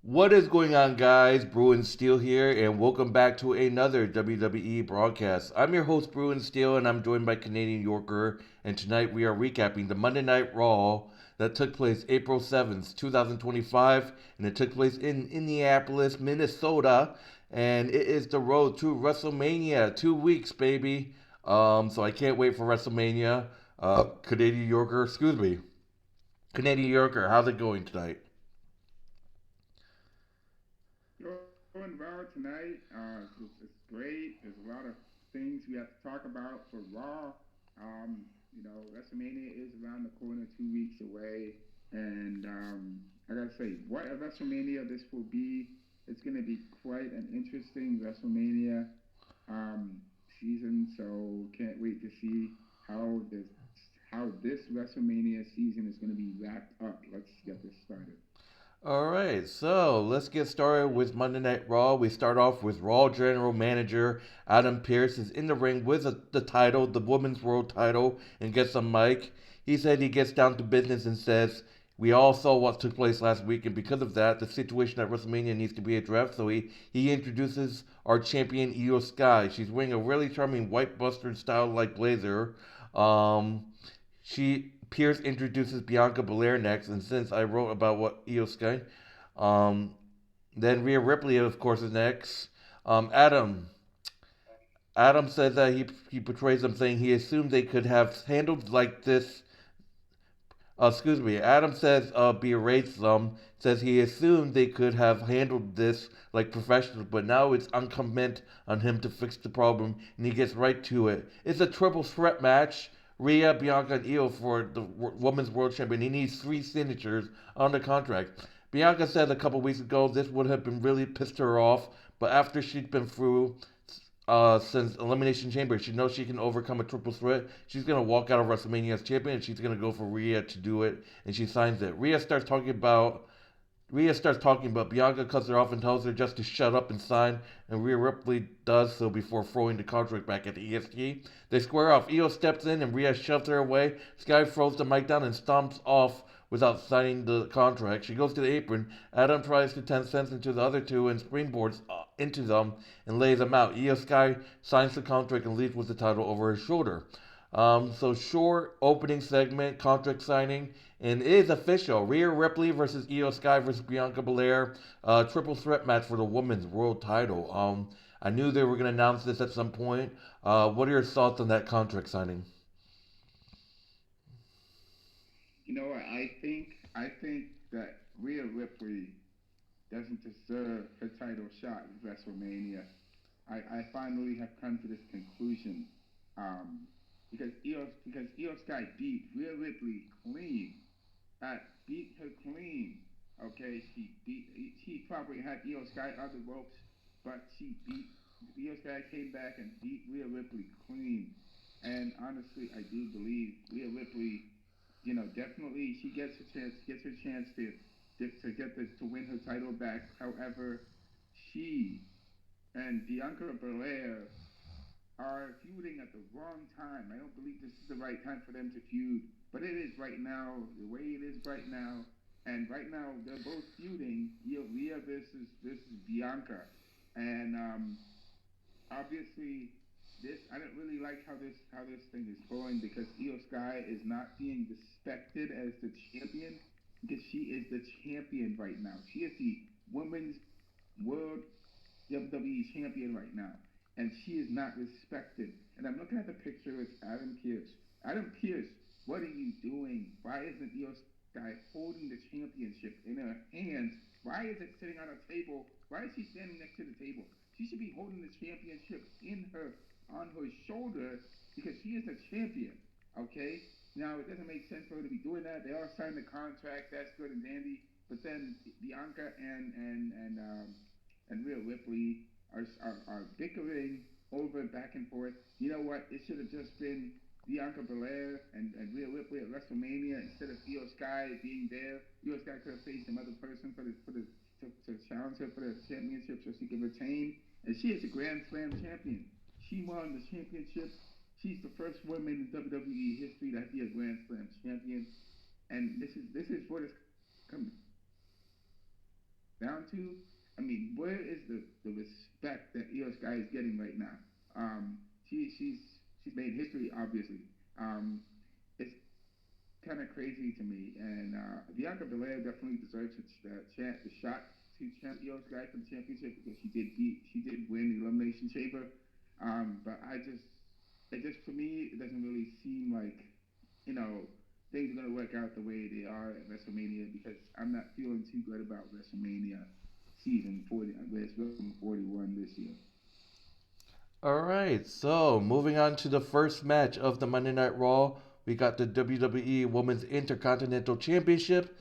What is going on, guys? Bruin Steel here, and welcome back to another WWE broadcast. I'm your host, Bruin Steel, and I'm joined by Canadian Yorker. And tonight we are recapping the Monday Night Raw that took place April 7th, 2025, and it took place in Indianapolis, Minnesota. And it is the road to WrestleMania. 2 weeks, baby. So I can't wait for WrestleMania. Canadian Yorker, excuse me. Canadian Yorker, how's it going tonight? Going well tonight. It's great. There's a lot of things we have to talk about for Raw. WrestleMania is around the corner, 2 weeks away, and I gotta say, what a WrestleMania this will be. It's gonna be quite an interesting WrestleMania um, season. So can't wait to see how this WrestleMania season is gonna be wrapped up. Let's get this started. All right, so let's get started with Monday Night Raw. We start off with Raw General Manager Adam Pearce is in the ring with the title, the Women's World title, and gets a mic. He said he gets down to business and says, "We all saw what took place last week, and because of that, the situation at WrestleMania needs to be addressed." So he introduces our champion, Io Sky. She's wearing a really charming white mustard style like blazer. Um, she Pierce introduces Bianca Belair next, and since I wrote about what Io Sky, um, then Rhea Ripley, of course, is next. Adam. Adam says that he portrays them saying he assumed they could have handled like this. Excuse me. Adam says berates them. Says he assumed they could have handled this like professionals, but now it's incumbent on him to fix the problem, and he gets right to it. It's a triple threat match. Rhea, Bianca, and Io for the Women's World Champion. He needs 3 signatures on the contract. Bianca said a couple weeks ago this would have been really pissed her off, but after she'd been through since Elimination Chamber, she knows she can overcome a triple threat. She's gonna walk out of WrestleMania as champion, and she's gonna go for Rhea to do it, and she signs it. Rhea starts talking, but Bianca cuts her off and tells her just to shut up and sign, and Rhea Ripley does so before throwing the contract back at the EST. They square off. Io steps in, and Rhea shoves her away. Sky throws the mic down and stomps off without signing the contract. She goes to the apron. Adam tries to 10 cents into the other two and springboards into them and lays them out. Io Sky signs the contract and leaves with the title over his shoulder. So short opening segment, contract signing, and it is official. Rhea Ripley versus Io Sky versus Bianca Belair, triple threat match for the women's world title. I knew they were going to announce this at some point. What are your thoughts on that contract signing? You know what? I think that Rhea Ripley doesn't deserve her title shot at WrestleMania. I finally have come to this conclusion. Um, because Io Sky beat Rhea Ripley clean. Beat her clean. Okay, she probably had Io Sky on the ropes, but she beat Io Sky came back and beat Rhea Ripley clean. And honestly, I do believe Rhea Ripley, definitely she gets her chance to win her title back. However, she and Bianca Belair are feuding at the wrong time. I don't believe this is the right time for them to feud, but it is right now, the way it is right now. And right now, they're both feuding, Rhea versus Bianca, and obviously, this I don't really like how this thing is going because Io Sky is not being respected as the champion because she is the champion right now. She is the women's world WWE champion right now, and she is not respected. And I'm looking at the picture with Adam Pearce. Adam Pearce, what are you doing? Why isn't Io Sky holding the championship in her hands? Why is it sitting on a table? Why is she standing next to the table? She should be holding the championship on her shoulder because she is the champion. Okay. Now it doesn't make sense for her to be doing that. They all signed the contract. That's good and dandy. But then Bianca and Rhea Ripley are bickering over back and forth. You know what? It should have just been Bianca Belair and Rhea Ripley at WrestleMania instead of Io Sky being there. Io Sky could have faced some other person to challenge her for the championship so she could retain. And she is a Grand Slam champion. She won the championship. She's the first woman in WWE history to be a Grand Slam champion. And this is what it's come down to. I mean, where is the respect that Io Sky is getting right now? She's made history, obviously. Um, it's kind of crazy to me, and Bianca Belair definitely deserves the shot to champ Io Sky for the championship because she did win the Elimination Chamber. But it just for me, it doesn't really seem like you know things are gonna work out the way they are at WrestleMania because I'm not feeling too good about WrestleMania season 40, WrestleMania 41 this year. All right, so moving on to the first match of the Monday Night Raw, we got the WWE Women's Intercontinental Championship.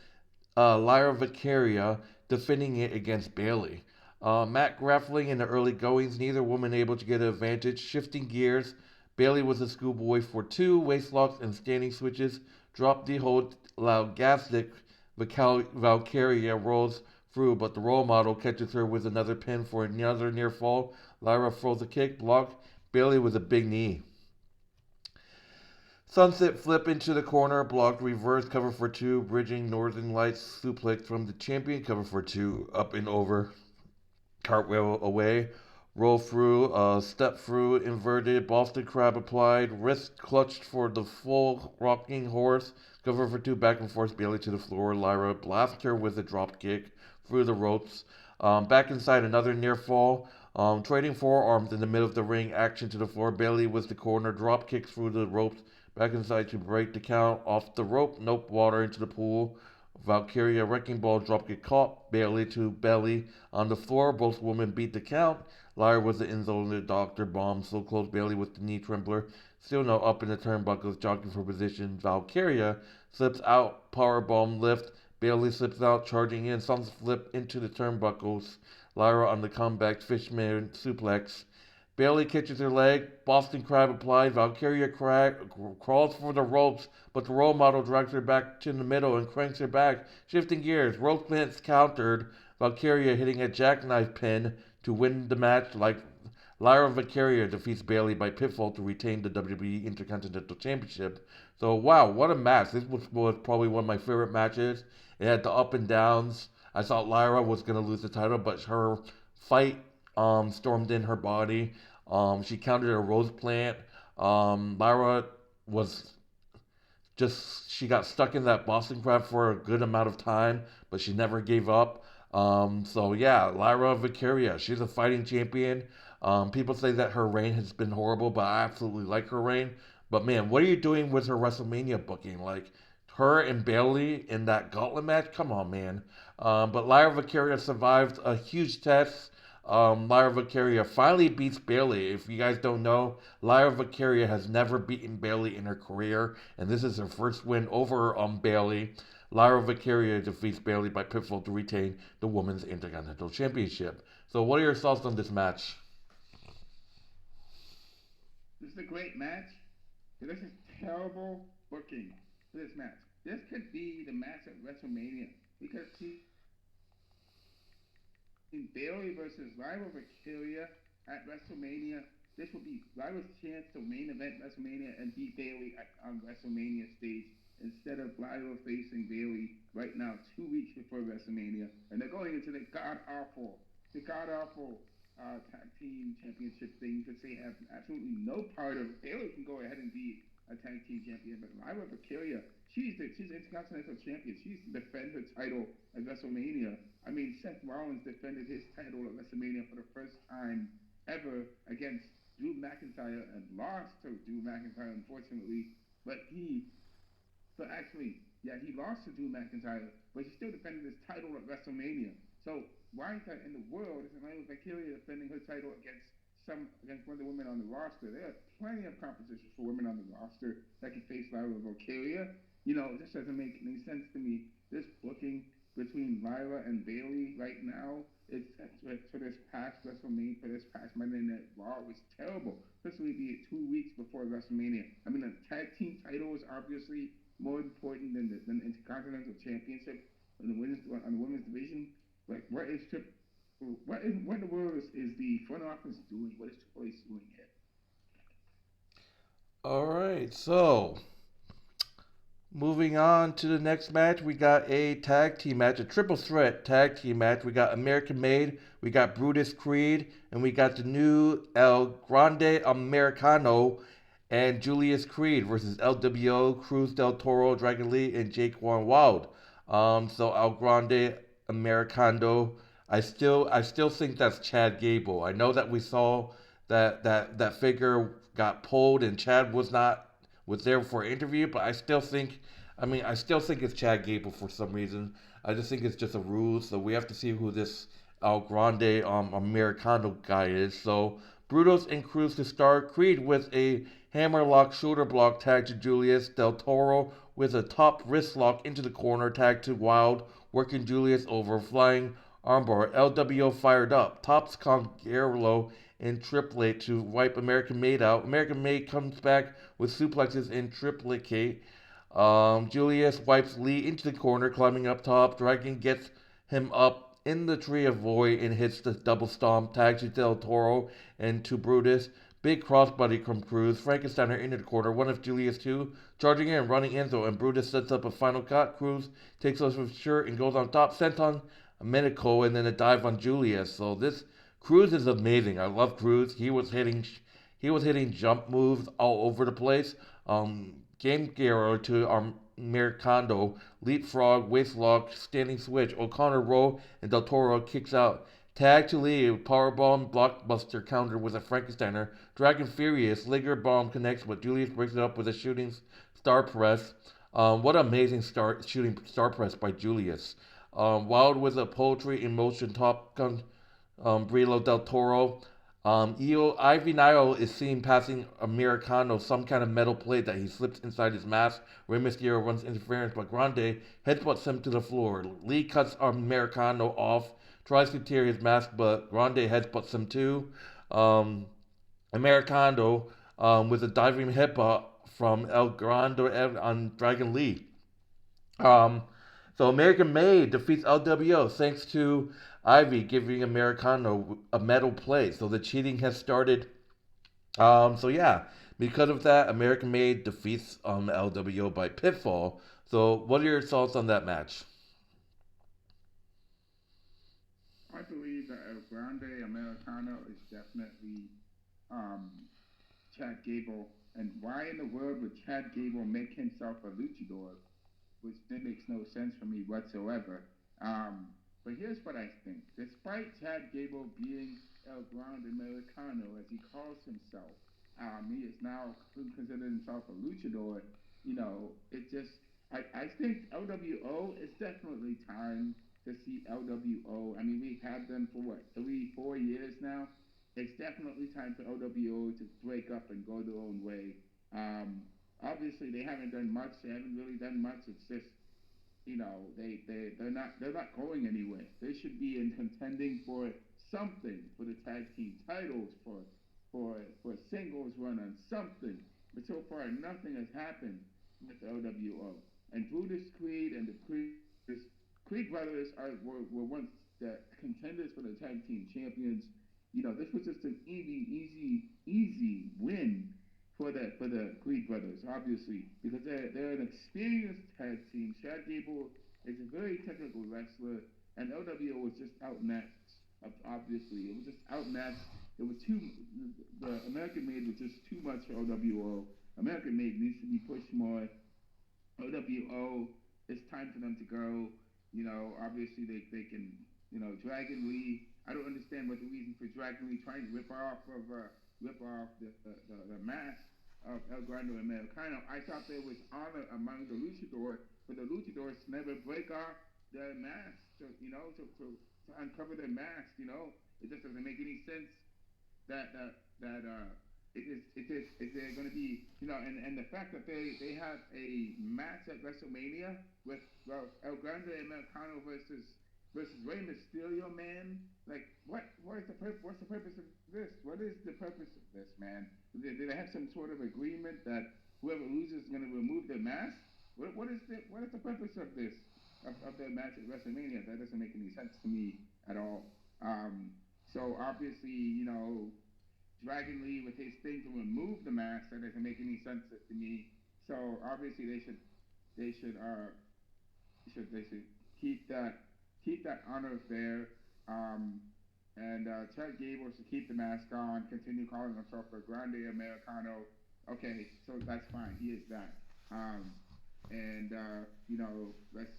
Lyra Valkyria defending it against Bayley. Matt grappling in the early goings, neither woman able to get an advantage. Shifting gears, Bayley was a schoolboy for two waist locks and standing switches. Dropped the hold, allowed Gaslick. Valkyria rolls through, but the role model catches her with another pin for another near fall. Lyra throws a kick, blocked. Bayley with a big knee. Sunset flip into the corner, blocked, reverse, cover for two, bridging Northern Lights suplex from the champion, cover for two, up and over, cartwheel away, roll through, step through, inverted, Boston Crab applied, wrist clutched for the full rocking horse, cover for two, back and forth, Bayley to the floor, Lyra blasts her with a drop kick through the ropes, back inside another near fall, trading forearms in the middle of the ring, action to the floor, Bayley with the corner, drop kick through the ropes, back inside to break the count, off the rope, nope, water into the pool, Valkyria wrecking ball dropkick caught Bayley to belly on the floor. Both women beat the count. Lyra was the end zone. The doctor bomb so close. Bayley with the knee trembler. Still no up in the turnbuckles. Jogging for position. Valkyria slips out. Power bomb lift. Bayley slips out. Charging in. Some flip into the turnbuckles. Lyra on the comeback. Fishman suplex. Bayley catches her leg. Boston Crab applied. Valkyria crawls for the ropes, but the role model drags her back to the middle and cranks her back. Shifting gears. Rope plants countered. Valkyria hitting a jackknife pin to win the match. Like Lyra Valkyria defeats Bayley by pinfall to retain the WWE Intercontinental Championship. So wow, what a match! This was probably one of my favorite matches. It had the up and downs. I thought Lyra was gonna lose the title, but her fight stormed in her body. She countered a rose plant. Lyra was she got stuck in that Boston crab for a good amount of time, but she never gave up. So yeah, Lyra Valkyria, she's a fighting champion. People say that her reign has been horrible, but I absolutely like her reign. But man, what are you doing with her WrestleMania booking? Like her and Bayley in that gauntlet match? Come on, man. But Lyra Valkyria survived a huge test. Lyra Valkyria finally beats Bayley. If you guys don't know, Lyra Valkyria has never beaten Bayley in her career, and this is her first win over Bayley. Lyra Valkyria defeats Bayley by pinfall to retain the Women's Intercontinental Championship. So, what are your thoughts on this match? This is a great match. This is terrible booking for this match. This could be the match at WrestleMania because Bayley versus Lyra Valkyria at WrestleMania. This will be Lyra's chance to main event WrestleMania and beat Bayley on WrestleMania stage instead of Lyra facing Bayley right now 2 weeks before WrestleMania. And they're going into the god-awful tag team championship thing because they have absolutely no part of it. Bayley can go ahead and be a tag team champion, but Lyra Valkyria, she's Intercontinental champion. She's to defend her title at WrestleMania. I mean, Seth Rollins defended his title at WrestleMania for the first time ever against Drew McIntyre and lost to Drew McIntyre, unfortunately. He lost to Drew McIntyre, but he still defended his title at WrestleMania. So why in the world is Lyra Valkyria defending her title against one of the women on the roster? There are plenty of competitions for women on the roster that can face Lyra Valkyria. This doesn't make any sense to me. This booking between Lyra and Bayley right now, for this past WrestleMania, for this past Monday Night Raw was terrible. Especially be 2 weeks before WrestleMania. I mean, the tag team title is obviously more important than the Intercontinental Championship on the women's division. Like, what in the world is the front office doing? What is Triple H doing here? All right, so Moving on to the next match, we got a tag team match, a triple threat tag team match. We got American Made, we got Brutus Creed, and we got the new El Grande Americano and Julius Creed versus LWO, Cruz del Toro, Dragon Lee, and Jake One Wild. So El Grande Americano, I still think that's Chad Gable. I know that we saw that figure got pulled and Chad was there for an interview, but I still think it's Chad Gable for some reason. I just think it's just a ruse. So we have to see who this El Grande Americano guy is. So Brutus and Cruz to start. Creed with a hammerlock shoulder block tag to Julius. Del Toro with a top wrist lock into the corner tag to Wilde, working Julius over. Flying armbar. LWO fired up. Tops Conguerlo in triplet to wipe American Made out. American Made comes back with suplexes in triplicate. Julius wipes Lee into the corner, climbing up top. Dragon gets him up in the tree of void and hits the double stomp. Tag to Del Toro and to Brutus. Big crossbody from Cruz. Frankensteiner into the corner. One of Julius two. Charging in, running Enzo, and Brutus sets up a final cut. Cruz takes off his shirt and goes on top. Senton a Medico and then a dive on Julius. So this Cruz is amazing. I love Cruz. He was hitting jump moves all over the place. Game Gear to Americano, leapfrog, waist lock, standing switch. O'Connor roll and Del Toro kicks out. Tag to Lee, powerbomb, blockbuster counter with a Frankensteiner. Dragon Furious, Liger bomb connects, but Julius breaks it up with a shooting star press. What an amazing shooting star press by Julius. Wild with a poetry in motion top gun Brilo del Toro. Ivy Nile is seen passing Americano some kind of metal plate that he slips inside his mask. Rey Mysterio runs interference, but Grande headbutts him to the floor. Lee cuts Americano off, tries to tear his mask, but Grande headbutts him too. Um, Americano with a diving headbutt from El Grande on Dragon Lee. Um, so American Made defeats LWO thanks to Ivy giving Americano a medal play. So the cheating has started. So yeah, because of that, American Made defeats LWO by pinfall. So what are your thoughts on that match? I believe that El Grande Americano is definitely um, Chad Gable. And why in the world would Chad Gable make himself a luchador? Which that makes no sense for me whatsoever. But here's what I think. Despite Chad Gable being El Grande Americano, as he calls himself, he is now considered himself a luchador. It just, I think LWO, it's definitely time to see LWO. I mean, we've had them for what, 3, 4 years now? It's definitely time for LWO to break up and go their own way. Obviously, they haven't done much. They haven't really done much. It's just they're not going anywhere. They should be in contending for something, for the tag team titles, for a singles run on something. But so far, nothing has happened with LWO. And Brutus Creed and the Creed brothers were once the contenders for the tag team champions. This was just an easy win for the Creed brothers, obviously, because they're an experienced tag team. Chad Gable is a very technical wrestler, and LWO was just outmatched. Obviously, it was just outmatched. It was too. The American Made was just too much for LWO. American Made needs to be pushed more. OWO, it's time for them to go. Obviously they can, Dragon Lee. I don't understand what the reason for Dragon Lee trying to rip off the mask of El Grande Americano. I thought there was honor among the luchador for the luchadors to never break off their mask, to uncover their mask. It just doesn't make any sense that is there going to be and the fact that they have a match at WrestleMania with El Grande Americano versus Rey Mysterio, man. Like what's the purpose of this? What is the purpose of this, man? Did they have some sort of agreement that whoever loses is going to remove their mask? What is the purpose of this of their match at WrestleMania? That doesn't make any sense to me at all. So obviously, Dragon Lee with his thing to remove the mask, that doesn't make any sense to me. So obviously they should keep that honor there. Um, and Chad Gable should keep the mask on, continue calling himself a Grande Americano. Okay, so that's fine. He is that. Um, and let's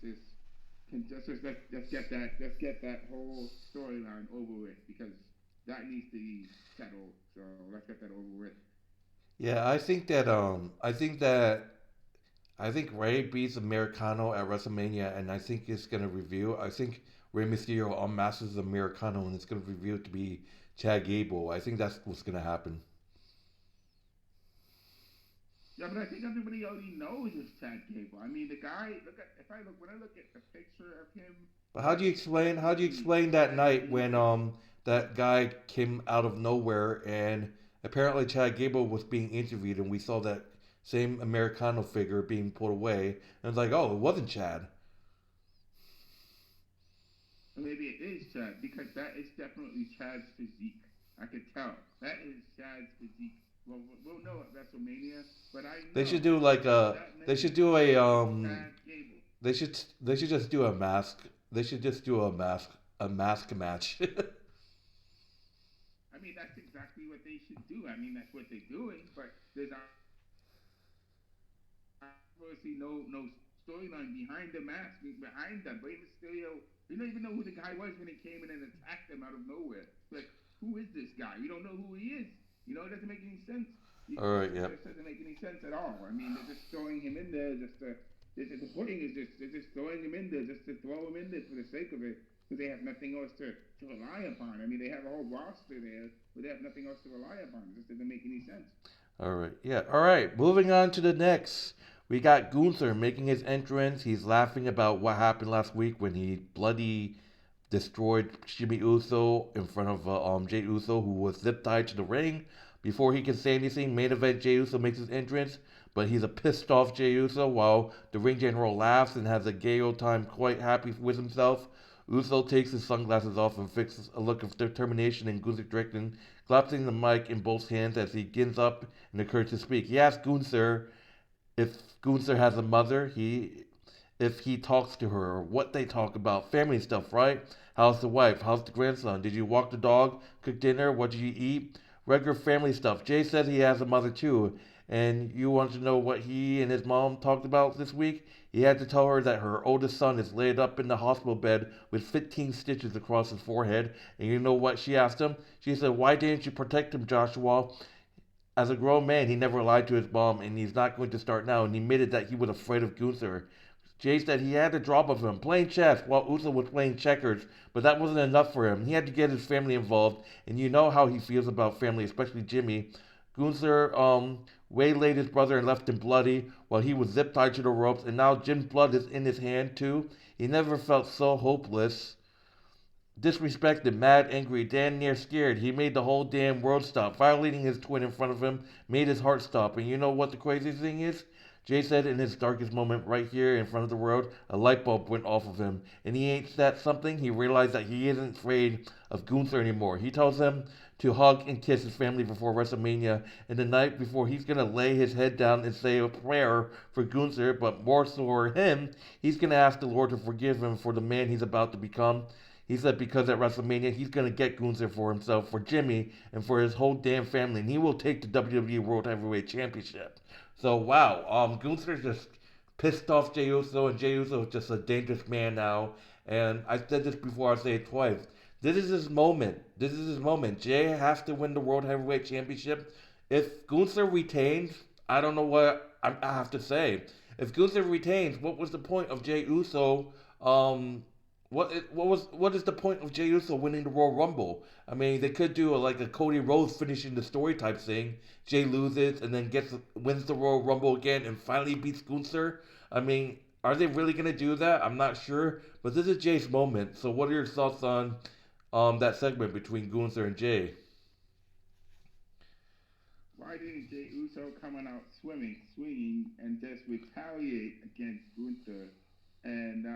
let's get that whole storyline over with because that needs to be settled. So let's get that over with. Yeah, I think Ray beats Americano at WrestleMania, and I think it's gonna reveal. I think Rey Mysterio unmasks Americano, and it's gonna reveal to be Chad Gable. I think that's what's gonna happen. Yeah, but I think everybody already knows it's Chad Gable. I mean, the guy. Look at if I look when I look at the picture of him But how do you representing explain that Chad night when Gable. that guy came out of nowhere and apparently Chad Gable was being interviewed and we saw that same Americano figure being pulled away and it's like, oh, it wasn't Chad. Or maybe it is Chad because that is definitely Chad's physique. I could tell that is Chad's physique. Well, we'll know at WrestleMania, but I They should know do like a that they should man do a is Chad Gable. they should just do a mask. They should just do a mask match. I mean, that's exactly what they should do. I mean, that's what they're doing, but there's obviously no storyline behind the mask, behind them. Rey Mysterio, we don't even know who the guy was when he came in and attacked them out of nowhere. Like, who is this guy? We don't know who he is. It doesn't make any sense. All right, It yep. just doesn't make any sense at all. I mean, they're just throwing him in there just to. The booking is just they're just throwing him in there just to throw him in there for the sake of it because they have nothing else to rely upon. I mean, they have a whole roster there, but they have nothing else to rely upon. It just doesn't make any sense. All right, yeah. All right, moving on to the next. We got Gunther making his entrance. He's laughing about what happened last week when he bloody destroyed Jimmy Uso in front of Jay Uso, who was zip tied to the ring. Before he can say anything, main event Jay Uso makes his entrance, but he's a pissed off Jay Uso while the ring general laughs and has a gay old time quite happy with himself. Uso takes his sunglasses off and fixes a look of determination in Gunther's direction, collapsing the mic in both hands as he gets up and occurs to speak. He asks Gunther if Gunther has a mother, if he talks to her, or what they talk about, family stuff, right? How's the wife? How's the grandson? Did you walk the dog? Cook dinner? What did you eat? Regular family stuff. Jay says he has a mother too, and you want to know what he and his mom talked about this week? He had to tell her that her oldest son is laid up in the hospital bed with 15 stitches across his forehead, and you know what she asked him? She said, "Why didn't you protect him, Joshua?" As a grown man, he never lied to his mom, and he's not going to start now, and he admitted that he was afraid of Gunther. Jay said he had a drop of him, playing chess while Uso was playing checkers, but that wasn't enough for him. He had to get his family involved, and you know how he feels about family, especially Jimmy. Gunther waylaid his brother and left him bloody while he was zip tied to the ropes, and now Jim's blood is in his hand too. He never felt so hopeless. Disrespected, mad, angry, damn near scared. He made the whole damn world stop. Violating his twin in front of him made his heart stop. And you know what the crazy thing is? Jay said in his darkest moment, right here in front of the world, a light bulb went off of him. And he ain't that something. He realized that he isn't afraid of Gunther anymore. He tells him to hug and kiss his family before WrestleMania. And the night before, he's going to lay his head down and say a prayer for Gunther. But more so for him, he's going to ask the Lord to forgive him for the man he's about to become. He said because at WrestleMania he's gonna get Gunther for himself, for Jimmy, and for his whole damn family, and he will take the WWE World Heavyweight Championship. So wow, Gunther just pissed off Jey Uso, and Jey Uso is just a dangerous man now. And I said this before, I say it twice. This is his moment. This is his moment. Jay has to win the World Heavyweight Championship. If Gunther retains, I don't know what I have to say. If Gunther retains, what was the point of Jey Uso what is the point of Jey Uso winning the Royal Rumble? I mean, they could do like a Cody Rhodes finishing the story type thing. Jay loses and then wins the Royal Rumble again and finally beats Gunther. I mean, are they really gonna do that? I'm not sure, but this is Jay's moment. So, what are your thoughts on that segment between Gunther and Jay? Why didn't Jey Uso coming out swinging, and just retaliate against Gunther? And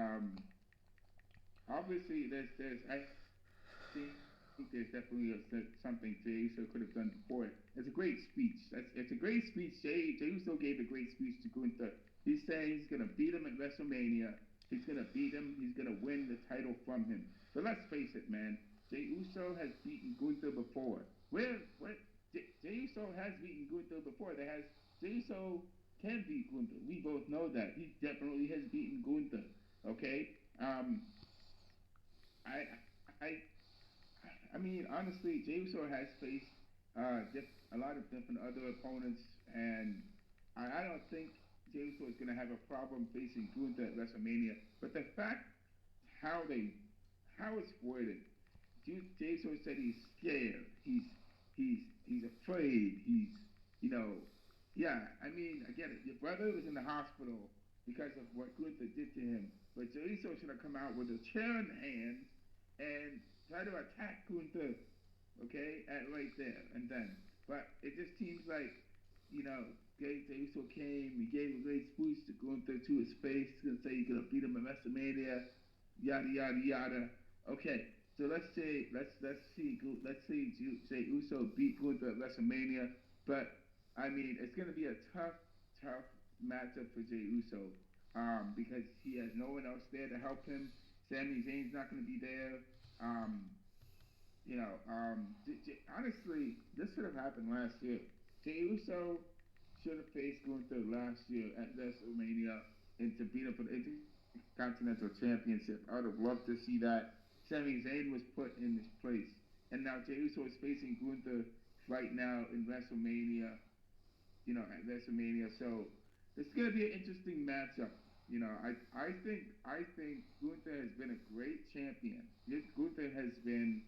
obviously, I think there's definitely something Jey Uso could have done before. It's a great speech. It's a great speech. Jey Uso gave a great speech to Gunther He's saying he's gonna beat him at WrestleMania. He's gonna beat him. He's gonna win the title from him. So let's face it, man. Jey Uso has beaten Gunther before. Where Jey Uso has beaten Gunther before. There has Jey Uso can beat Gunther. We both know that. He definitely has beaten Gunther. Okay. I I I mean, honestly, Jey Uso has faced a lot of different other opponents, and I don't think Jey Uso is going to have a problem facing Gunther at WrestleMania. But the fact how they how it's worded, Jey Uso said he's scared, he's afraid, you know, yeah. I mean, I get it. Your brother was in the hospital because of what Gunther did to him, but Jey Uso should have come out with a chair in hand and try to attack Gunther, okay, at right there and then. But it just seems like, Jey Uso came, he gave a great speech to Gunther to his face, he's gonna say he's gonna beat him at WrestleMania, yada yada yada. Okay, so let's see Jey Uso beat Gunther at WrestleMania, but I mean it's gonna be a tough matchup for Jey Uso, because he has no one else there to help him. Sami Zayn's not going to be there. Um, honestly, this should have happened last year. Jey Uso should have faced Gunther last year at WrestleMania and to beat him for the Intercontinental Championship. I would have loved to see that. Sami Zayn was put in his place, and now Jey Uso is facing Gunther right now in WrestleMania. At WrestleMania. So it's going to be an interesting matchup. I think Gunther has been a great champion. Gunther has been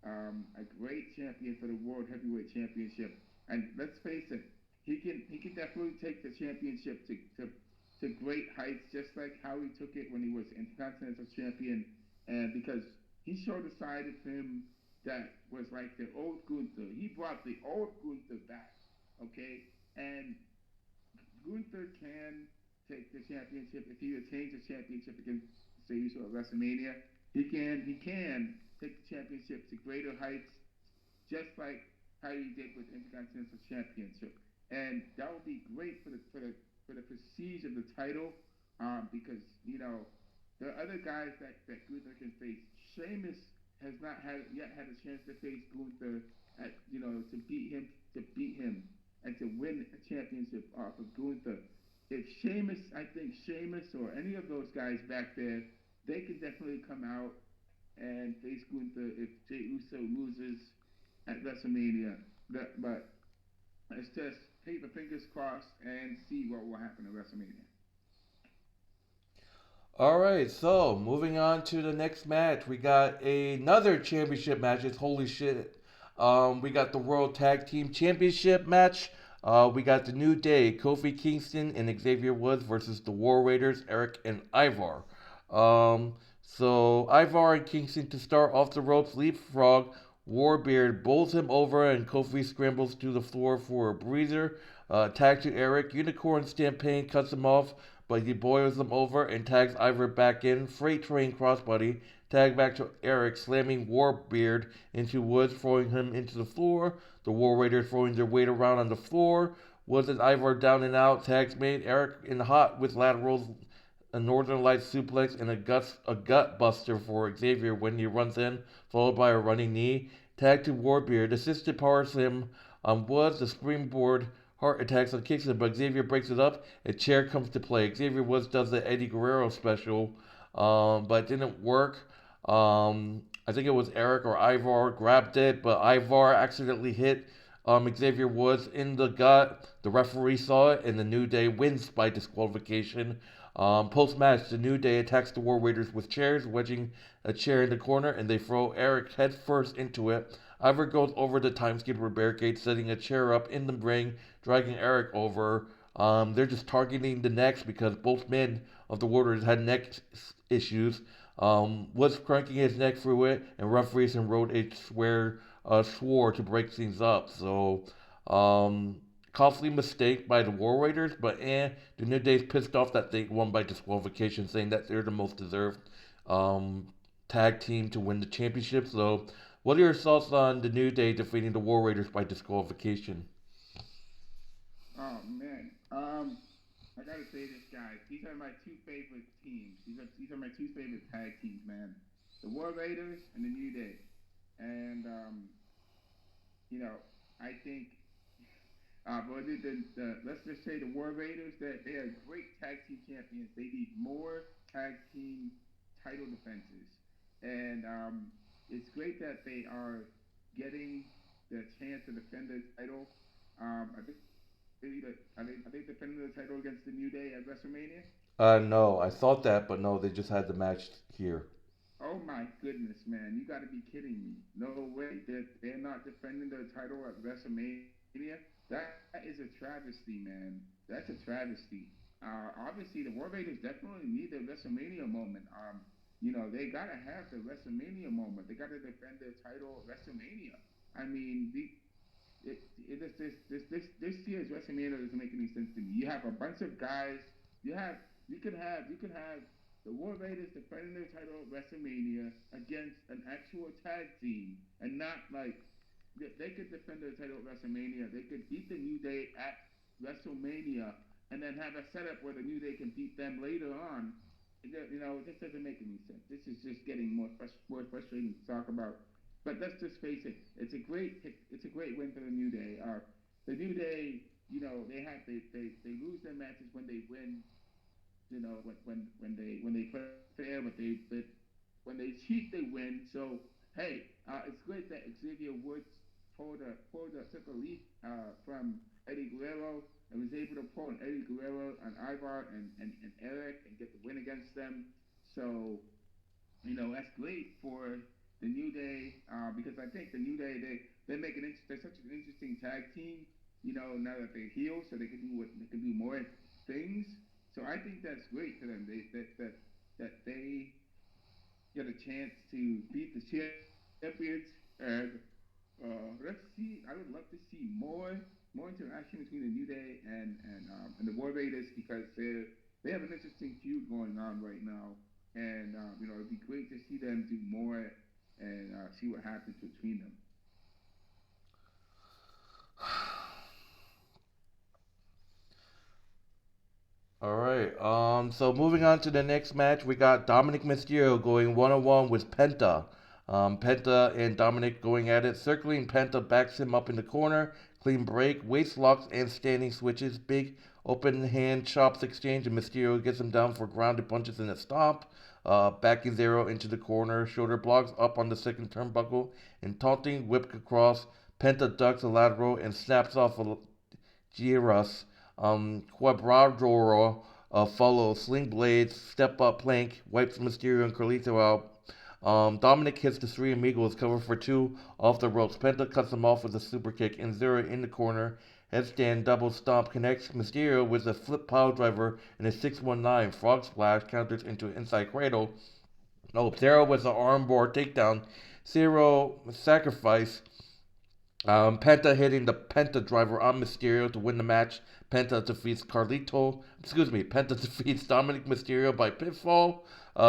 a great champion for the World Heavyweight Championship. And let's face it, he can definitely take the championship to great heights, just like how he took it when he was Intercontinental Champion. And because he showed a side of him that was like the old Gunther. He brought the old Gunther back, okay? And Gunther can take the championship if he retains the championship against Jey Uso at WrestleMania. He can take the championship to greater heights, just like how he did with Intercontinental Championship, and that would be great for the prestige of the title, because there are other guys that Gunther can face. Sheamus has not had a chance to face Gunther to beat him and to win a championship off of Gunther. I think Sheamus or any of those guys back there, they can definitely come out and face Gunther if Jey Uso loses at WrestleMania. But let's just keep the fingers crossed and see what will happen at WrestleMania. All right, so moving on to the next match, we got another championship match. It's holy shit. We got the World Tag Team Championship match. We got the New Day, Kofi Kingston and Xavier Woods versus the War Raiders, Erik and Ivar. So Ivar and Kingston to start off the ropes, leapfrog. Warbeard bowls him over and Kofi scrambles to the floor for a breather. Tag to Erik. Unicorn Stampede cuts him off, but he boils him over and tags Ivar back in. Freight Train Crossbody. Tag back to Erik, slamming Warbeard into Woods, throwing him into the floor. The War Raiders throwing their weight around on the floor. Woods and Ivar down and out. Tags made. Erik in the hot with laterals, a Northern Lights suplex, and a gut buster for Xavier when he runs in, followed by a running knee. Tag to Warbeard. Assisted power slam on Woods. The springboard heart attacks on Kingston, but Xavier breaks it up. A chair comes to play. Xavier Woods does the Eddie Guerrero special, but it didn't work. I think it was Erik or Ivar grabbed it, but Ivar accidentally hit Xavier Woods in the gut. The referee saw it, and the New Day wins by disqualification. Post match, the New Day attacks the War Raiders with chairs, wedging a chair in the corner, and they throw Erik headfirst into it. Ivar goes over the Timeskipper barricade, setting a chair up in the ring, dragging Erik over. They're just targeting the necks because both men of the Warriors had neck issues. Was cranking his neck through it, and referees and Road H swore to break things up. So, costly mistake by the War Raiders, but the New Day's pissed off that they won by disqualification, saying that they're the most deserved tag team to win the championship. So, what are your thoughts on the New Day defeating the War Raiders by disqualification? Oh man, like gotta say this, guys. These are my two favorite teams. These are my two favorite tag teams, man. The War Raiders and the New Day. And you know, I think but let's just say the War Raiders, that they are great tag team champions. They need more tag team title defenses, and it's great that they are getting the chance to defend their title. I think are they defending the title against the New Day at WrestleMania? No, I thought that, but no, they just had the match here. Oh my goodness, man! You got to be kidding me! No way! They're not defending their title at WrestleMania. That is a travesty, man. That's a travesty. Obviously, the War Raiders definitely need their WrestleMania moment. They gotta have the WrestleMania moment. They gotta defend their title at WrestleMania. I mean, this year's WrestleMania doesn't make any sense to me. You have a bunch of guys. You have you could have the War Raiders defending their title at WrestleMania against an actual tag team, and not like they could defend their title at WrestleMania. They could beat the New Day at WrestleMania, and then have a setup where the New Day can beat them later on. This doesn't make any sense. This is just getting more frustrating to talk about. But let's just face it. It's a great win for the New Day. The New Day, they lose their matches when they win. When they play fair, but when they cheat, they win. So hey, it's great that Xavier Woods took a leaf from Eddie Guerrero and was able to pull an Eddie Guerrero on Ivar and Erik and get the win against them. So that's great for the New Day, because I think the New Day they're such an interesting tag team. Now that they're healed, so they can do more things. So I think that's great for them. They get a chance to beat the champions, and let's see. I would love to see more interaction between the New Day and the War Raiders, because they have an interesting feud going on right now, and it'd be great to see them do more and see what happens between them. All right. So moving on to the next match, we got Dominic Mysterio going one on one with Penta. Penta and Dominic going at it. Circling Penta backs him up in the corner. Clean break, waist locks, and standing switches. Big open hand chops exchange, and Mysterio gets him down for grounded punches and a stomp. Backing Zero into the corner. Shoulder blocks up on the second turnbuckle. And taunting whip across. Penta ducks a lateral and snaps off a Giras, Quebradoro follows, Sling Blades, Step Up Plank, wipes Mysterio and Carlito out. Dominic hits the Three Amigos, cover for two off the ropes. Penta cuts him off with a super kick, and Zero in the corner. Headstand double stomp connects Mysterio with a flip pile driver and a 619 frog splash counters into an inside cradle. No, Zero with an armbar takedown. Zero sacrifice. Penta hitting the Penta driver on Mysterio to win the match. Penta defeats Dominic Mysterio by pinfall.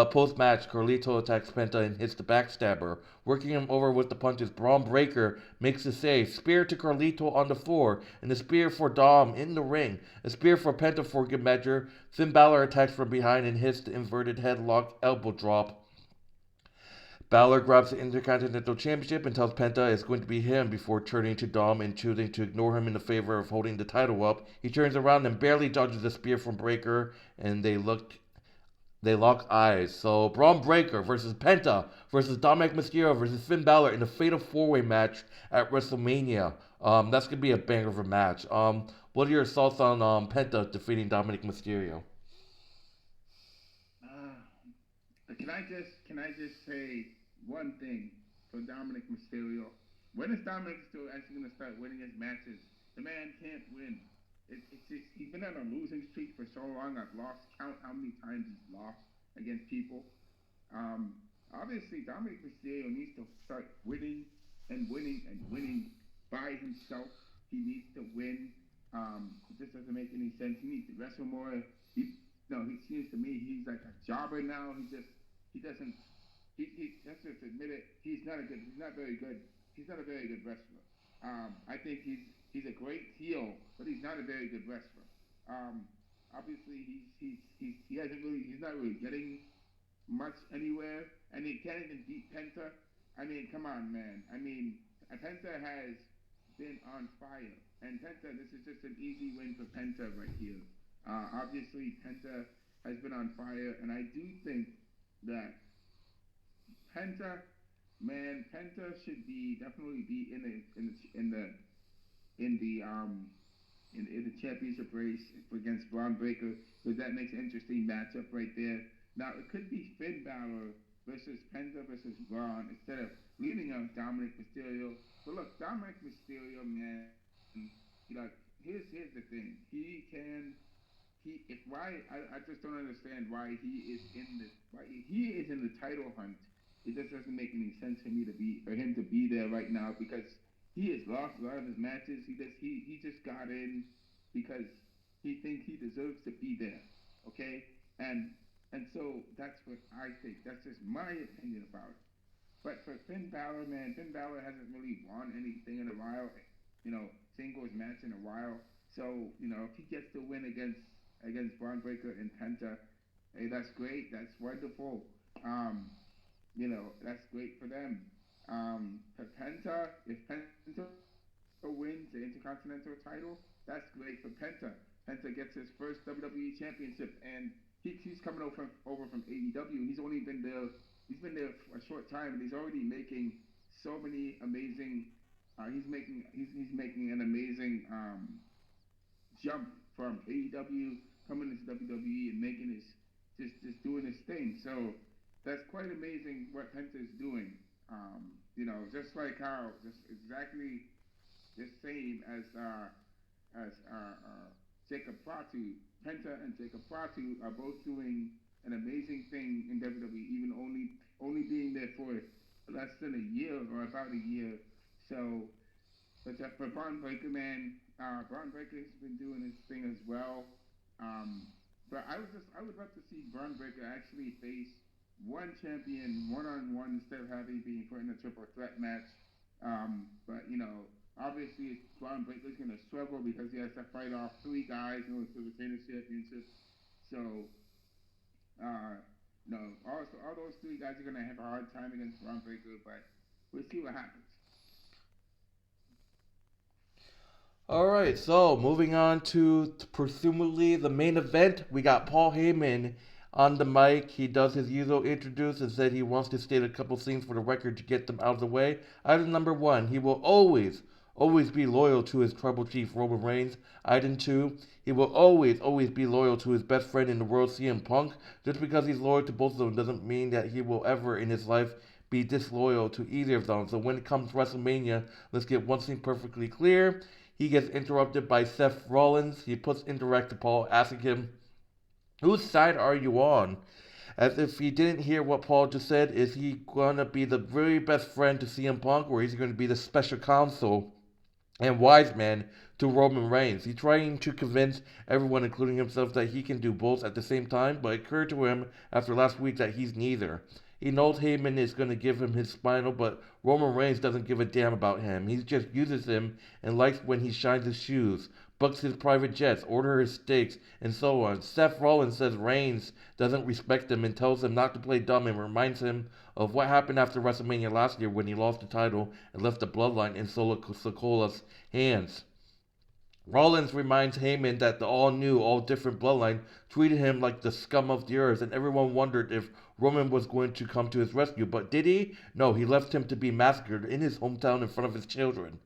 Post match, Carlito attacks Penta and hits the backstabber. Working him over with the punches, Braun Breaker makes the save. Spear to Carlito on the floor, and a spear for Dom in the ring. A spear for Penta for good measure. Finn Balor attacks from behind and hits the inverted headlock elbow drop. Balor grabs the Intercontinental Championship and tells Penta it's going to be him before turning to Dom and choosing to ignore him in the favor of holding the title up. He turns around and barely dodges a spear from Breaker, and they lock eyes. So Braun Breaker versus Penta versus Dominic Mysterio versus Finn Balor in a fatal four-way match at WrestleMania. That's gonna be a banger of a match. What are your thoughts on Penta defeating Dominic Mysterio? Uh, can I just say one thing for Dominic Mysterio? When is Dominic still actually going to start winning his matches? The man can't win. He's been on a losing streak for so long. I've lost count how many times he's lost against people. Obviously, Dominic Mysterio needs to start winning and winning and winning by himself. He needs to win. It just doesn't make any sense. He needs to wrestle more. He seems to me he's like a jobber now. He doesn't let's just admit it. He's not very good. He's not a very good wrestler. I think he's a great heel, but he's not a very good wrestler. Obviously, he hasn't really he's not really getting much anywhere, and he can't even beat Penta. I mean, come on, man. I mean, Penta has been on fire, and Penta, this is just an easy win for Penta right here. Obviously, Penta has been on fire, and I do think that Penta, man, Penta should be definitely be in the in the championship race against Bron Breakker, because that makes an interesting matchup right there. Now it could be Finn Balor versus Penta versus Braun instead of leaving out Dominic Mysterio. But look, Dominic Mysterio, man, you know, here's the thing. He can he if why I just don't understand why he is in the title hunt. It just doesn't make any sense for him to be there right now, because he has lost a lot of his matches. He just got in because he thinks he deserves to be there. Okay? And so that's what I think. That's just my opinion about it. But for Finn Balor, man, Finn Balor hasn't really won anything in a while, singles match in a while. So, if he gets to win against Braun Breaker and Penta, hey, that's great. That's wonderful. That's great for them. For Penta, if Penta wins the Intercontinental title, that's great for Penta. Penta gets his first WWE Championship, and he's coming over from AEW. He's been there for a short time, and he's already making so many amazing. He's making an amazing jump from AEW coming into WWE and making his just doing his thing. So that's quite amazing what Penta is doing. Just like how just exactly the same as Jacob Fatu. Penta and Jacob Fatu are both doing an amazing thing in WWE, even only being there for less than a year or about a year. So, but for Bron Breakker, man, Bron Breakker has been doing his thing as well. But I would love to see Bron Breakker actually face one champion one on one instead of having being put in a triple threat match. But obviously Bron Breakker's gonna struggle because he has to fight off three guys in order to retain the championship. So, no, all those three guys are gonna have a hard time against Bron Breakker, but we'll see what happens. All right, so moving on to presumably the main event, we got Paul Heyman on the mic. He does his usual introduce and said he wants to state a couple things for the record to get them out of the way. Item number one, he will always be loyal to his tribal chief Roman Reigns. Item two, he will always be loyal to his best friend in the world, CM Punk. Just because he's loyal to both of them doesn't mean that he will ever in his life be disloyal to either of them. So when it comes to WrestleMania, let's get one thing perfectly clear. He gets interrupted by Seth Rollins. He puts indirect to Paul, asking him, "Whose side are you on?" As if he didn't hear what Paul just said. Is he going to be the very best friend to CM Punk, or is he going to be the special counsel and wise man to Roman Reigns? He's trying to convince everyone, including himself, that he can do both at the same time, but it occurred to him after last week that he's neither. He knows Heyman is going to give him his spinal, but Roman Reigns doesn't give a damn about him. He just uses him and likes when he shines his shoes, books his private jets, orders his steaks, and so on. Seth Rollins says Reigns doesn't respect him and tells him not to play dumb and reminds him of what happened after WrestleMania last year when he lost the title and left the bloodline in Solo Sokola's hands. Rollins reminds Heyman that the all-new, all-different bloodline treated him like the scum of the earth, and everyone wondered if Roman was going to come to his rescue. But did he? No, he left him to be massacred in his hometown in front of his children.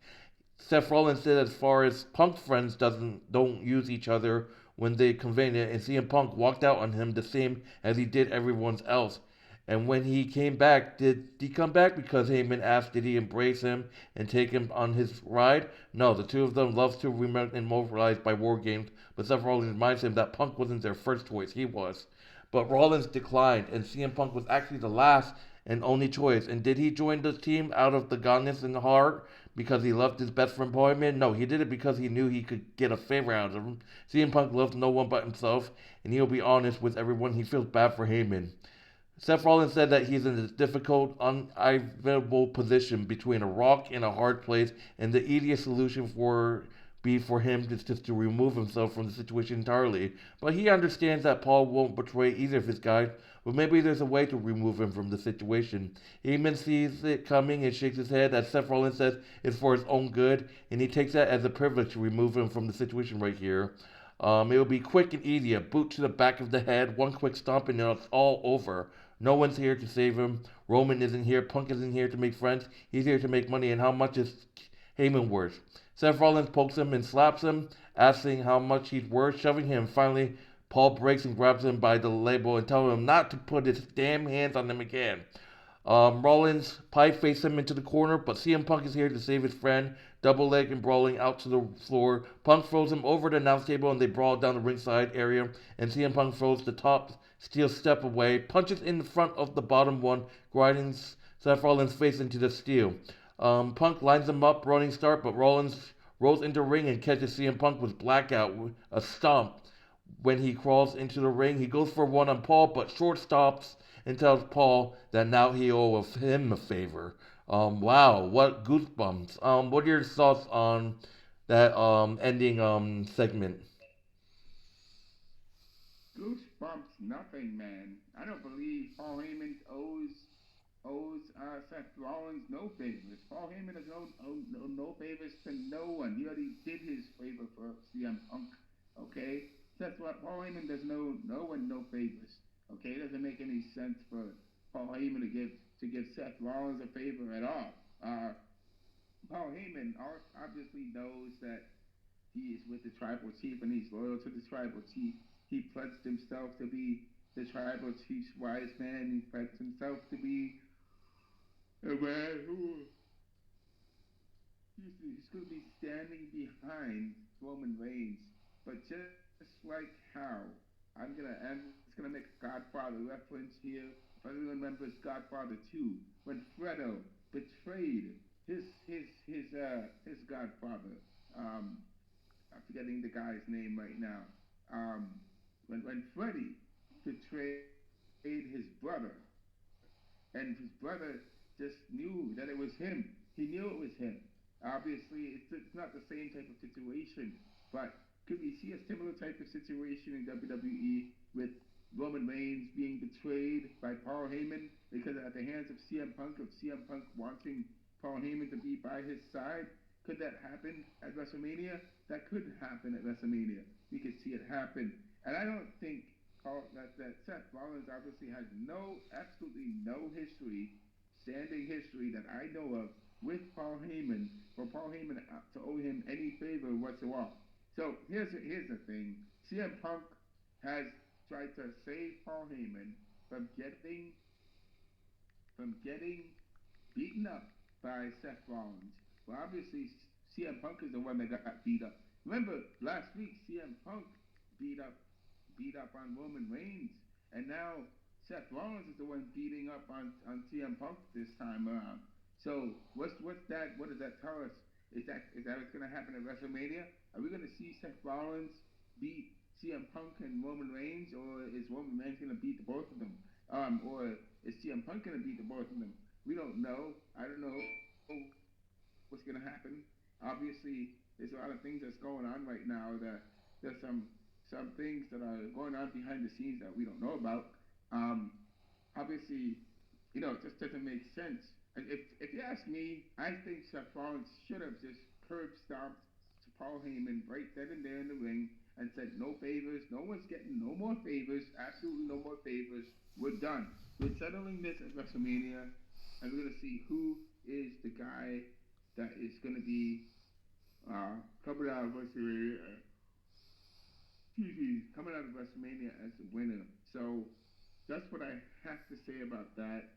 Seth Rollins said as far as Punk's friends don't use each other when they convenient, and CM Punk walked out on him the same as he did everyone else. And when he came back, did he come back because Heyman asked, did he embrace him and take him on his ride? No, the two of them love to remember and mobilized by war games, but Seth Rollins reminds him that Punk wasn't their first choice, he was. But Rollins declined, and CM Punk was actually the last and only choice. And did he join the team out of the godness in the heart because he loved his best friend Paul Heyman? No, he did it because he knew he could get a favor out of him. CM Punk loves no one but himself, and he'll be honest with everyone. He feels bad for Heyman. Seth Rollins said that he's in a difficult, unavoidable position between a rock and a hard place, and the easiest solution for be for him just to remove himself from the situation entirely. But he understands that Paul won't betray either of his guys, but maybe there's a way to remove him from the situation. Heyman sees it coming and shakes his head as Seth Rollins says it's for his own good, and he takes that as a privilege to remove him from the situation right here. It will be quick and easy. A boot to the back of the head, one quick stomp, and it's all over. No one's here to save him. Roman isn't here. Punk isn't here to make friends. He's here to make money. And how much is Heyman worth? Seth Rollins pokes him and slaps him, asking how much he's worth, shoving him. Finally, Paul breaks and grabs him by the label and tells him not to put his damn hands on him again. Rollins pie face him into the corner, but CM Punk is here to save his friend. Double leg and brawling out to the floor. Punk throws him over the announce table and they brawl down the ringside area. And CM Punk throws the top steel step away, punches in the front of the bottom one, grinding Seth Rollins' face into the steel. Punk lines him up, running start, but Rollins rolls into the ring and catches CM Punk with blackout, a stomp. When he crawls into the ring, he goes for one on Paul, but short stops and tells Paul that now he owes him a favor. Wow, what goosebumps. What are your thoughts on that ending segment? Goosebumps, nothing, man. I don't believe Paul Heyman owes Seth Rollins no favors. Paul Heyman has no favors to no one. He already did his favor for CM Punk. Okay, Paul Heyman does no one no favors. Okay, it doesn't make any sense for Paul Heyman to give Seth Rollins a favor at all. Paul Heyman obviously knows that he is with the tribal chief and he's loyal to the tribal chief. He pledged himself to be the tribal chief's wise man. He pledged himself to be a man who he's going to be standing behind Roman Reigns. But just like how it's going to make a Godfather reference here. If anyone remembers Godfather 2, when Fredo betrayed his Godfather. I'm forgetting the guy's name right now. When Freddy betrayed his brother, and his brother just knew that it was him. He knew it was him. Obviously, it's not the same type of situation, but could we see a similar type of situation in WWE with Roman Reigns being betrayed by Paul Heyman because at the hands of CM Punk, wanting Paul Heyman to be by his side? Could that happen at WrestleMania? That could happen at WrestleMania. We could see it happen. And I don't think that Seth Rollins obviously has absolutely no standing history that I know of with Paul Heyman, for Paul Heyman to owe him any favor whatsoever. So here's the thing. CM Punk has tried to save Paul Heyman from getting beaten up by Seth Rollins. Well, obviously, CM Punk is the one that got beat up. Remember, last week, CM Punk beat up on Roman Reigns, and now Seth Rollins is the one beating up on CM Punk this time around. So what's that? What does that tell us? Is that what's going to happen at WrestleMania? Are we going to see Seth Rollins beat CM Punk and Roman Reigns, or is Roman Reigns going to beat the both of them? Or is CM Punk going to beat the both of them? We don't know. I don't know what's going to happen. Obviously, there's a lot of things that's going on right now. There's some things that are going on behind the scenes that we don't know about. Obviously, it just doesn't make sense. If you ask me, I think Seth Rollins should have just curb stomped Paul Heyman right then and there in the ring and said, no favors, no one's getting no more favors, absolutely no more favors. We're done. We're settling this at WrestleMania, and we're going to see who is the guy that is going to be coming out of WrestleMania. Coming out of WrestleMania as the winner. So that's what I have to say about that.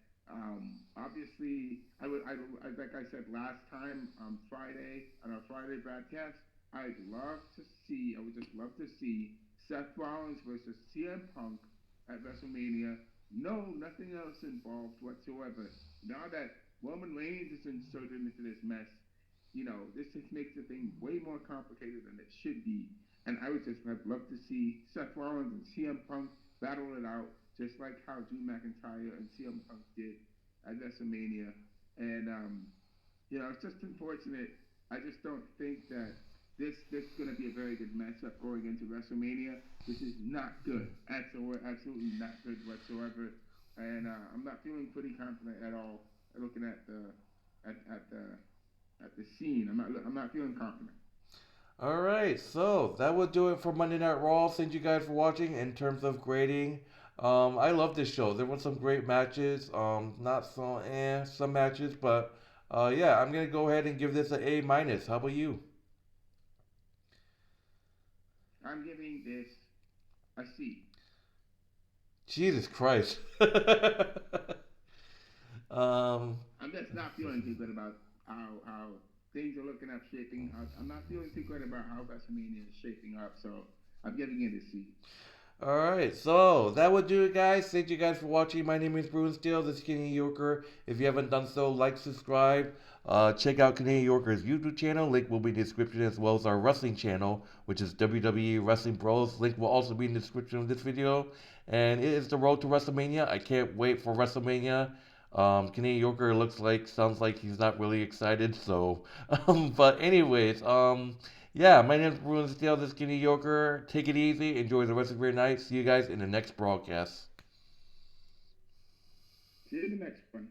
Obviously, like I said last time on our Friday broadcast, I would just love to see Seth Rollins versus CM Punk at WrestleMania. No, nothing else involved whatsoever. Now that Roman Reigns is inserted into this mess, this just makes the thing way more complicated than it should be. And I'd love to see Seth Rollins and CM Punk battle it out, just like how Drew McIntyre and CM Punk did at WrestleMania. And, it's just unfortunate. I just don't think that this is going to be a very good matchup going into WrestleMania. This is not good. Absolutely not good whatsoever. And I'm not feeling pretty confident at all. Looking at the scene, I'm not feeling confident. All right, so that will do it for Monday Night Raw. Thank you guys for watching. In terms of grading, I love this show. There were some great matches. Not so some matches, but yeah, I'm gonna go ahead and give this an A minus. How about you? I'm giving this a C. Jesus Christ. um, I'm just not feeling too good about how things are looking up, shaping up. I'm not feeling too good about how WrestleMania is shaping up, so I'm giving it a C. Alright, so that would do it, guys. Thank you guys for watching. My name is Bruin Steele. This is Canadian Yorker. If you haven't done so, like, subscribe. Check out Canadian Yorker's YouTube channel. Link will be in the description, as well as our wrestling channel, which is WWE Wrestling Bros. Link will also be in the description of this video. And it is the road to WrestleMania. I can't wait for WrestleMania. Canadian Yorker sounds like he's not really excited. So, but anyways, yeah, my name is Bruin Steele. This is Canadian Yorker. Take it easy. Enjoy the rest of your night. See you guys in the next broadcast. See you in the next one.